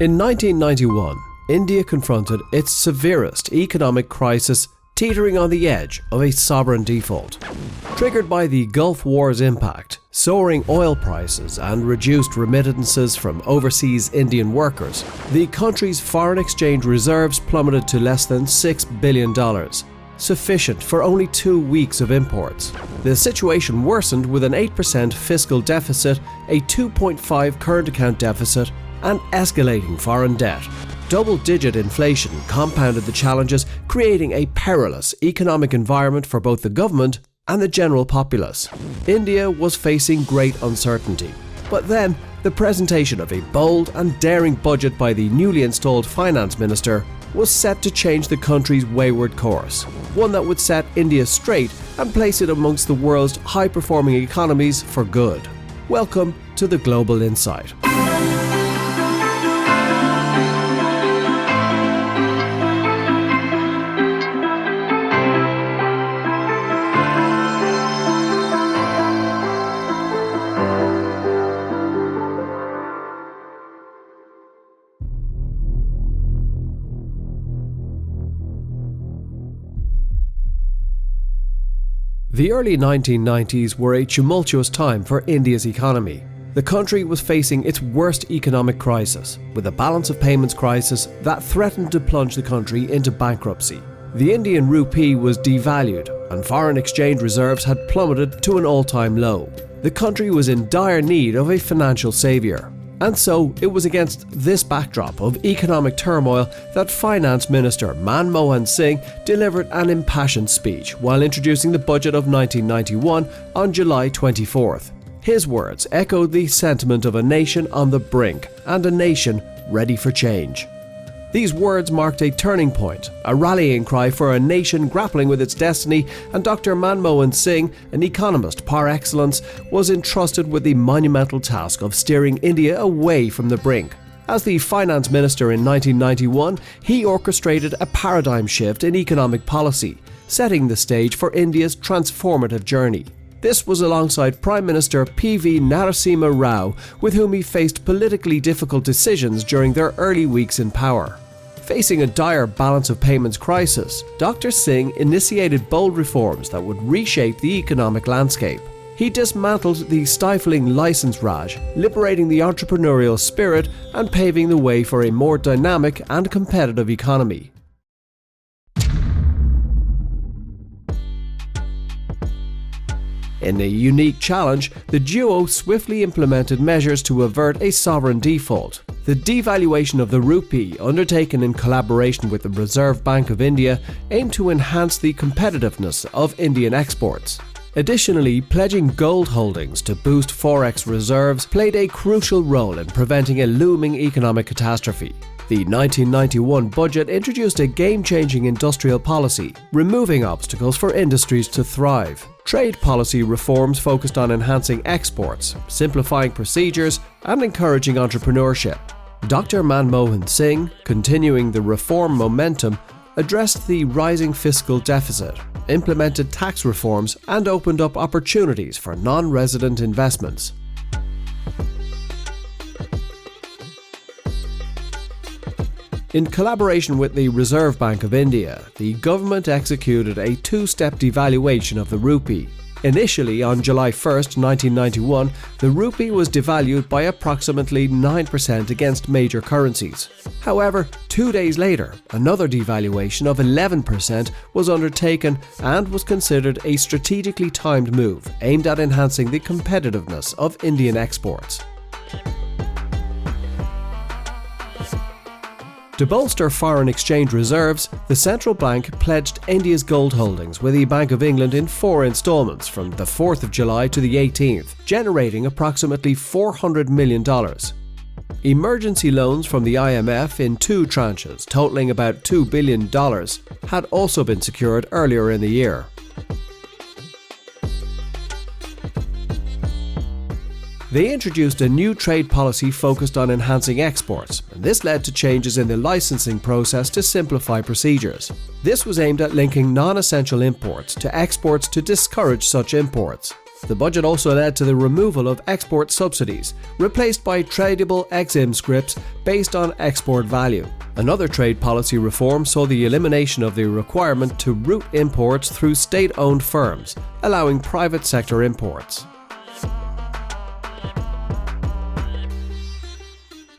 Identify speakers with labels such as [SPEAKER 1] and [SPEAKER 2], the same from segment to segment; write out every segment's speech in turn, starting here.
[SPEAKER 1] In 1991, India confronted its severest economic crisis, teetering on the edge of a sovereign default. Triggered by the Gulf War's impact, soaring oil prices and reduced remittances from overseas Indian workers, the country's foreign exchange reserves plummeted to less than $6 billion, sufficient for only 2 weeks of imports. The situation worsened with an 8% fiscal deficit, a 2.5% current account deficit, and escalating foreign debt. Double-digit inflation compounded the challenges, creating a perilous economic environment for both the government and the general populace. India was facing great uncertainty. But then, the presentation of a bold and daring budget by the newly installed Finance Minister was set to change the country's wayward course, one that would set India straight and place it amongst the world's high-performing economies for good. Welcome to the Global Insight. The early 1990s were a tumultuous time for India's economy. The country was facing its worst economic crisis, with a balance of payments crisis that threatened to plunge the country into bankruptcy. The Indian rupee was devalued, and foreign exchange reserves had plummeted to an all-time low. The country was in dire need of a financial saviour. And so, it was against this backdrop of economic turmoil that Finance Minister Manmohan Singh delivered an impassioned speech while introducing the budget of 1991 on July 24th. His words echoed the sentiment of a nation on the brink and a nation ready for change. These words marked a turning point, a rallying cry for a nation grappling with its destiny, and Dr. Manmohan Singh, an economist par excellence, was entrusted with the monumental task of steering India away from the brink. As the finance minister in 1991, he orchestrated a paradigm shift in economic policy, setting the stage for India's transformative journey. This was alongside Prime Minister P.V. Narasimha Rao, with whom he faced politically difficult decisions during their early weeks in power. Facing a dire balance of payments crisis, Dr. Singh initiated bold reforms that would reshape the economic landscape. He dismantled the stifling license raj, liberating the entrepreneurial spirit and paving the way for a more dynamic and competitive economy. In a unique challenge, the duo swiftly implemented measures to avert a sovereign default. The devaluation of the rupee, undertaken in collaboration with the Reserve Bank of India, aimed to enhance the competitiveness of Indian exports. Additionally, pledging gold holdings to boost forex reserves played a crucial role in preventing a looming economic catastrophe. The 1991 budget introduced a game-changing industrial policy, removing obstacles for industries to thrive. Trade policy reforms focused on enhancing exports, simplifying procedures, and encouraging entrepreneurship. Dr. Manmohan Singh, continuing the reform momentum, addressed the rising fiscal deficit, implemented tax reforms, and opened up opportunities for non-resident investments. In collaboration with the Reserve Bank of India, the government executed a two-step devaluation of the rupee. Initially, on July 1, 1991, the rupee was devalued by approximately 9% against major currencies. However, 2 days later, another devaluation of 11% was undertaken and was considered a strategically timed move aimed at enhancing the competitiveness of Indian exports. To bolster foreign exchange reserves, the central bank pledged India's gold holdings with the Bank of England in 4 instalments from the 4th of July to the 18th, generating approximately $400 million. Emergency loans from the IMF in 2 tranches, totaling about $2 billion, had also been secured earlier in the year. They introduced a new trade policy focused on enhancing exports, and this led to changes in the licensing process to simplify procedures. This was aimed at linking non-essential imports to exports to discourage such imports. The budget also led to the removal of export subsidies, replaced by tradable ex-im scripts based on export value. Another trade policy reform saw the elimination of the requirement to route imports through state-owned firms, allowing private sector imports.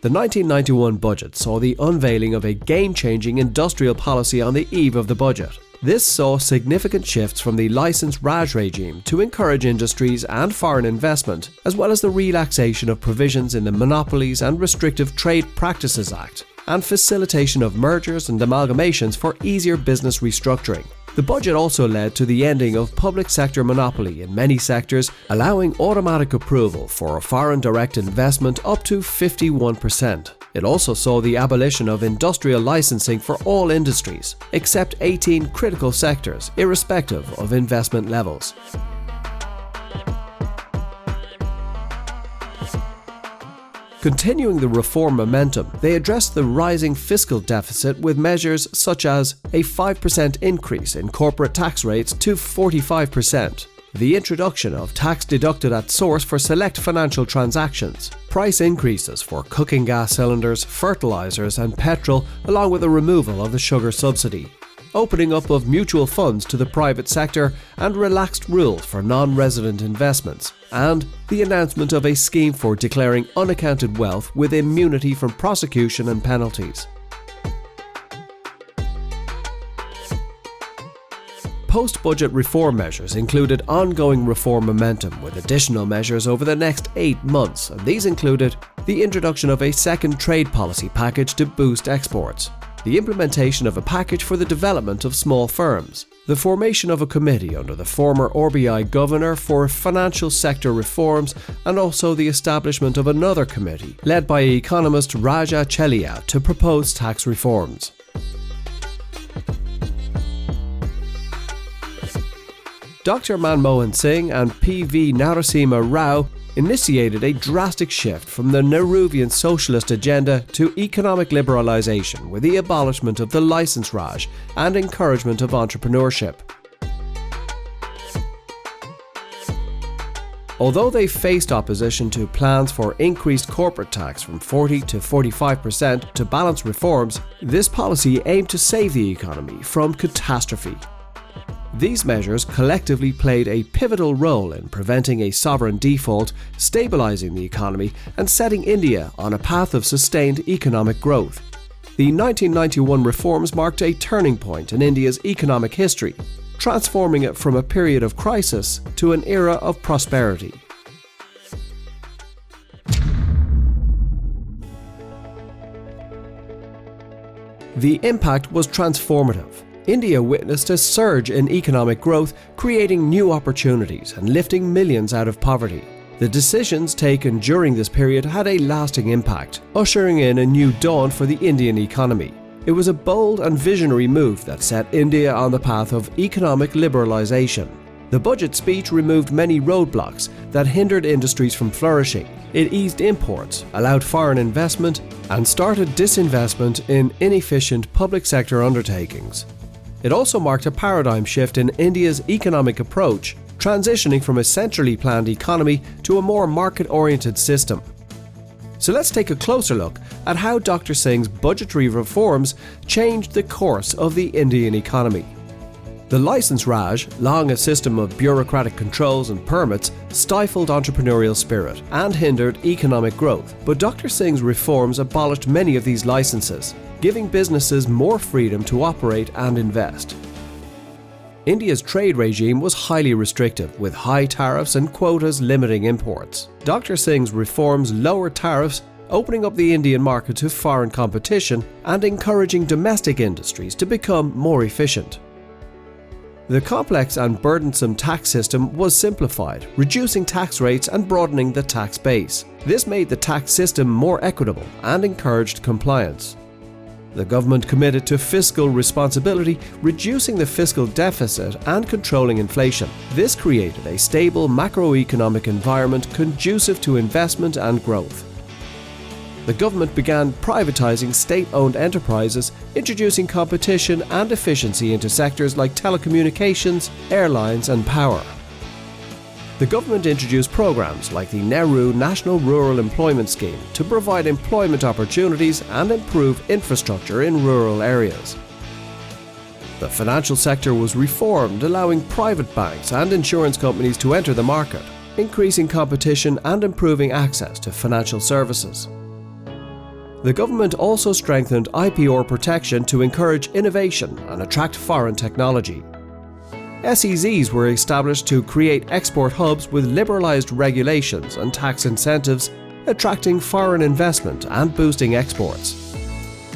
[SPEAKER 1] The 1991 budget saw the unveiling of a game-changing industrial policy on the eve of the budget. This saw significant shifts from the licence Raj regime to encourage industries and foreign investment, as well as the relaxation of provisions in the Monopolies and Restrictive Trade Practices Act, and facilitation of mergers and amalgamations for easier business restructuring. The budget also led to the ending of public sector monopoly in many sectors, allowing automatic approval for foreign direct investment up to 51%. It also saw the abolition of industrial licensing for all industries, except 18 critical sectors, irrespective of investment levels. Continuing the reform momentum, they addressed the rising fiscal deficit with measures such as a 5% increase in corporate tax rates to 45%, the introduction of tax deducted at source for select financial transactions, price increases for cooking gas cylinders, fertilizers and petrol, along with the removal of the sugar subsidy, opening up of mutual funds to the private sector and relaxed rules for non-resident investments, and the announcement of a scheme for declaring unaccounted wealth with immunity from prosecution and penalties. Post-budget reform measures included ongoing reform momentum with additional measures over the next 8 months, and these included the introduction of a second trade policy package to boost exports, the implementation of a package for the development of small firms, the formation of a committee under the former RBI governor for financial sector reforms, and also the establishment of another committee led by economist Raja Chelia to propose tax reforms. Dr. Manmohan Singh and P.V. Narasimha Rao initiated a drastic shift from the Nehruvian socialist agenda to economic liberalization with the abolishment of the licence Raj and encouragement of entrepreneurship. Although they faced opposition to plans for increased corporate tax from 40 to 45% to balance reforms, this policy aimed to save the economy from catastrophe. These measures collectively played a pivotal role in preventing a sovereign default, stabilizing the economy, and setting India on a path of sustained economic growth. The 1991 reforms marked a turning point in India's economic history, transforming it from a period of crisis to an era of prosperity. The impact was transformative. India witnessed a surge in economic growth, creating new opportunities and lifting millions out of poverty. The decisions taken during this period had a lasting impact, ushering in a new dawn for the Indian economy. It was a bold and visionary move that set India on the path of economic liberalization. The budget speech removed many roadblocks that hindered industries from flourishing. It eased imports, allowed foreign investment, and started disinvestment in inefficient public sector undertakings. It also marked a paradigm shift in India's economic approach, transitioning from a centrally planned economy to a more market-oriented system. So let's take a closer look at how Dr. Singh's budgetary reforms changed the course of the Indian economy. The licence Raj, long a system of bureaucratic controls and permits, stifled entrepreneurial spirit and hindered economic growth, but Dr. Singh's reforms abolished many of these licences, giving businesses more freedom to operate and invest. India's trade regime was highly restrictive, with high tariffs and quotas limiting imports. Dr. Singh's reforms lowered tariffs, opening up the Indian market to foreign competition and encouraging domestic industries to become more efficient. The complex and burdensome tax system was simplified, reducing tax rates and broadening the tax base. This made the tax system more equitable and encouraged compliance. The government committed to fiscal responsibility, reducing the fiscal deficit and controlling inflation. This created a stable macroeconomic environment conducive to investment and growth. The government began privatizing state-owned enterprises, introducing competition and efficiency into sectors like telecommunications, airlines and power. The government introduced programs like the Nehru National Rural Employment Scheme to provide employment opportunities and improve infrastructure in rural areas. The financial sector was reformed, allowing private banks and insurance companies to enter the market, increasing competition and improving access to financial services. The government also strengthened IPR protection to encourage innovation and attract foreign technology. SEZs were established to create export hubs with liberalized regulations and tax incentives, attracting foreign investment and boosting exports.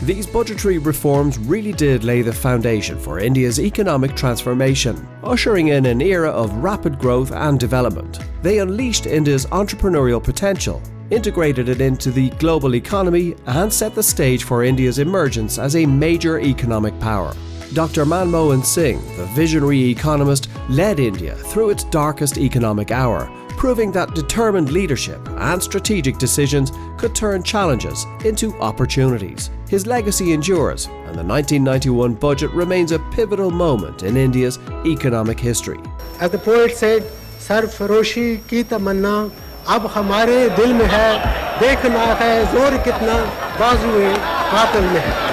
[SPEAKER 1] These budgetary reforms really did lay the foundation for India's economic transformation, ushering in an era of rapid growth and development. They unleashed India's entrepreneurial potential, integrated it into the global economy, and set the stage for India's emergence as a major economic power. Dr. Manmohan Singh, the visionary economist, led India through its darkest economic hour, proving that determined leadership and strategic decisions could turn challenges into opportunities. His legacy endures, and the 1991 budget remains a pivotal moment in India's economic history.
[SPEAKER 2] As the poet said, "Sarfaroshi ki tamanna ab hamare dil mein hai, dekhna hai zor kitna bazu-e qaatil mein hai."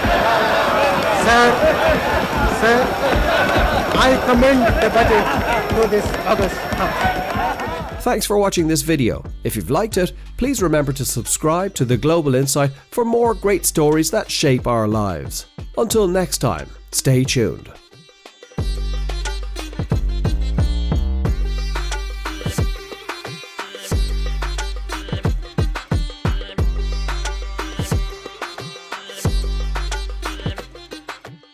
[SPEAKER 2] Sir, I commend the budget for this August.
[SPEAKER 1] Thanks for watching this video. If you've liked it, please remember to subscribe to The Global Insight for more great stories that shape our lives. Until next time, stay tuned.